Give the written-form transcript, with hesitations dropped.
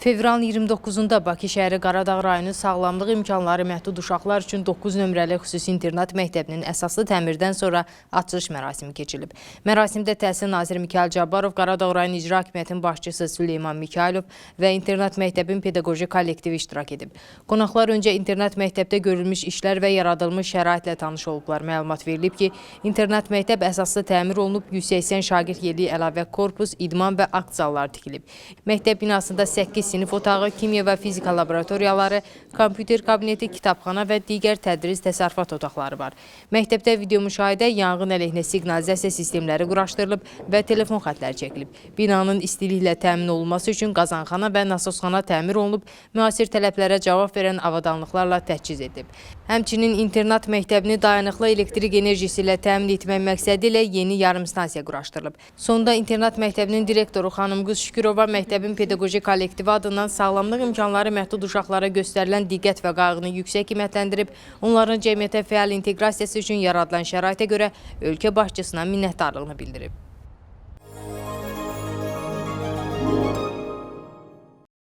Fevralın 29-da Bakı şəhəri Qaradağ rayonu sağlamlıq imkanları məhdud uşaqlar üçün 9 nömrəli xüsusi internat məktəbinin əsaslı təmirdən sonra açılış mərasimi keçirilib. Mərasimdə Təhsil naziri Mikayıl Cabbarov, Qaradağ rayon icra hakimiyyətinin başçısı Süleyman Mikayılov və internat məktəbin pedaqoji kollektivi iştirak edib. Qonaqlar öncə internat məktəbdə görülmüş işlər və yaradılmış şəraitlə tanış olublar. Məlumat verilib ki, internat məktəb əsaslı təmir olunub, 180 şagird yerli əlavə korpus, idman və akt zalları tikilib. Məktəb binasında 8 sinif otağı, kimya və fizika laboratoriyaları, kompüter kabineti, kitabxana və digər tədris təsərrüfat otaqları var. Məktəbdə video müşahidə, yanğın əleyhinə siqnalizasiya sistemləri quraşdırılıb və telefon xətləri çəkilib. Binanın istiliklə təmin olunması üçün qazanxana və nasosxana təmir olunub, müasir tələblərə cavab verən avadanlıqlarla təchiz edilib. Həmçinin internat məktəbini dayanıqlı elektrik enerjisi ilə təmin etmək məqsədi ilə yeni yarım stansiya quraşdırılıb. Sonda internat məktəbinin direktoru xanım Qız Şükürova məktəbin pedaqoji kollektivi adından sağlamlıq imkanları məhdud uşaqlara göstərilən diqqət və qayğını yüksək qiymətləndirib, onların cəmiyyətə fəal inteqrasiyası üçün yaradılan şəraitə görə ölkə başçısına minnətdarlığını bildirib.